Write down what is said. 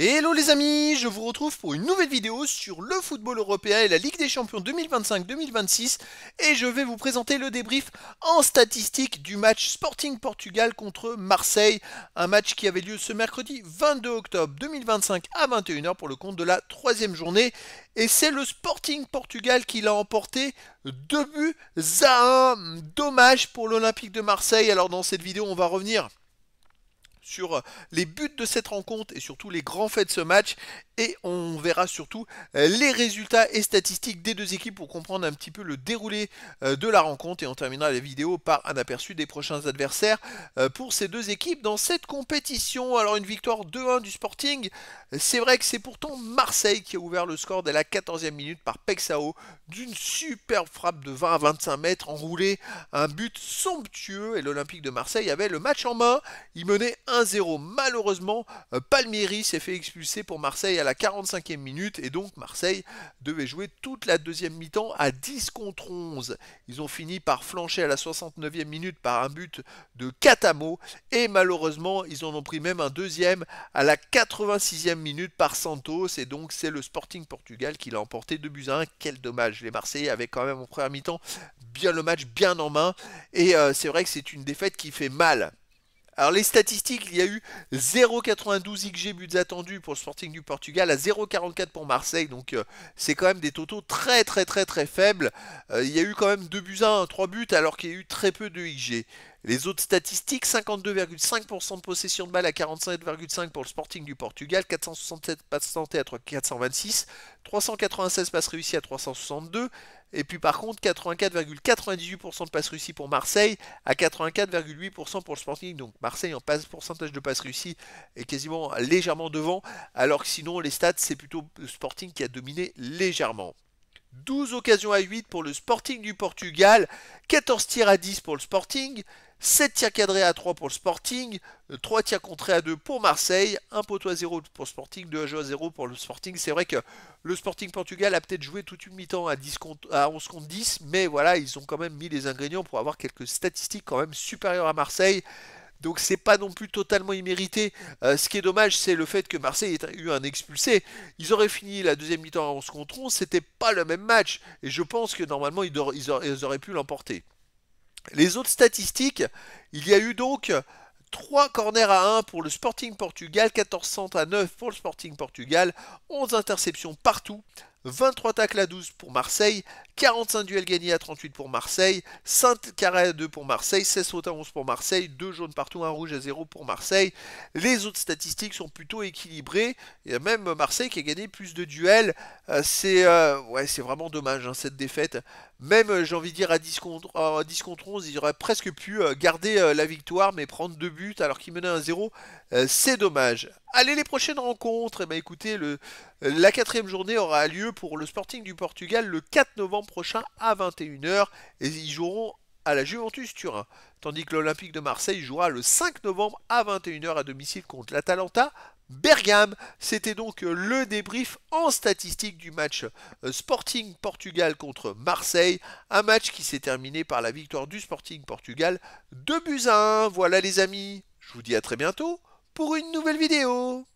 Hello les amis, je vous retrouve pour une nouvelle vidéo sur le football européen et la Ligue des Champions 2025-2026 et je vais vous présenter le débrief en statistique du match Sporting Portugal contre Marseille, un match qui avait lieu ce mercredi 22 octobre 2025 à 21h pour le compte de la troisième journée et c'est le Sporting Portugal qui l'a emporté 2 buts à 1. Dommage pour l'Olympique de Marseille. Alors dans cette vidéo on va revenir sur les buts de cette rencontre et surtout les grands faits de ce match et on verra surtout les résultats et statistiques des deux équipes pour comprendre un petit peu le déroulé de la rencontre et on terminera la vidéo par un aperçu des prochains adversaires pour ces deux équipes dans cette compétition. Alors une victoire 2-1 du Sporting, c'est vrai que c'est pourtant Marseille qui a ouvert le score dès la 14e minute par Pexao d'une superbe frappe de 20 à 25 mètres enroulé, un but somptueux et l'Olympique de Marseille avait le match en main, il menait 1-0. Malheureusement, Palmieri s'est fait expulser pour Marseille à la 45e minute et donc Marseille devait jouer toute la deuxième mi-temps à 10 contre 11. Ils ont fini par flancher à la 69e minute par un but de Catamo et malheureusement ils en ont pris même un deuxième à la 86e minute par Santos et donc c'est le Sporting Portugal qui l'a emporté 2 buts à 1. Quel dommage, les Marseillais avaient quand même en première mi-temps bien le match bien en main et c'est vrai que c'est une défaite qui fait mal. Alors les statistiques, il y a eu 0,92 XG buts attendus pour le Sporting du Portugal à 0,44 pour Marseille, donc c'est quand même des totaux très faibles. Il y a eu quand même 2 buts à 1, 3 buts alors qu'il y a eu très peu de XG. Les autres statistiques, 52,5% de possession de balle à 47,5 pour le Sporting du Portugal, 467 passes tentées à 426, 396 passes réussies à 362, et puis par contre 84,98% de passes réussies pour Marseille à 84,8% pour le Sporting. Donc Marseille en pourcentage de passes réussies est quasiment légèrement devant, alors que sinon les stats c'est plutôt le Sporting qui a dominé légèrement. 12 occasions à 8 pour le Sporting du Portugal, 14 tirs à 10 pour le Sporting, 7 tirs cadrés à 3 pour le Sporting, 3 tirs contrés à 2 pour Marseille, 1 poteau à 0 pour le Sporting, 2 jeux à 0 pour le Sporting. C'est vrai que le Sporting Portugal a peut-être joué toute une mi-temps à 11 contre 10, mais voilà, ils ont quand même mis les ingrédients pour avoir quelques statistiques quand même supérieures à Marseille. Donc c'est pas non plus totalement immérité. Ce qui est dommage, c'est le fait que Marseille ait eu un expulsé. Ils auraient fini la deuxième mi-temps à 11 contre 11, c'était pas le même match. Et je pense que normalement, ils auraient pu l'emporter. Les autres statistiques, il y a eu donc 3 corners à 1 pour le Sporting Portugal, 14 centres à 9 pour le Sporting Portugal, 11 interceptions partout, 23 tacles à 12 pour Marseille, 45 duels gagnés à 38 pour Marseille, 5 carrés à 2 pour Marseille, 16 fautes à 11 pour Marseille, 2 jaunes partout, 1 rouge à 0 pour Marseille. Les autres statistiques sont plutôt équilibrées. Il y a même Marseille qui a gagné plus de duels. C'est vraiment dommage hein, cette défaite. Même j'ai envie de dire à 10 contre 11, ils auraient presque pu garder la victoire mais prendre 2 buts alors qu'ils menaient 1-0. C'est dommage. Allez, les prochaines rencontres, eh ben, écoutez, la 4e journée aura lieu pour le Sporting du Portugal le 4 novembre prochain à 21h et ils joueront à la Juventus Turin. Tandis que l'Olympique de Marseille jouera le 5 novembre à 21h à domicile contre l'Atalanta Bergame. C'était donc le débrief en statistique du match Sporting Portugal contre Marseille. Un match qui s'est terminé par la victoire du Sporting Portugal 2 buts à 1. Voilà les amis, je vous dis à très bientôt pour une nouvelle vidéo.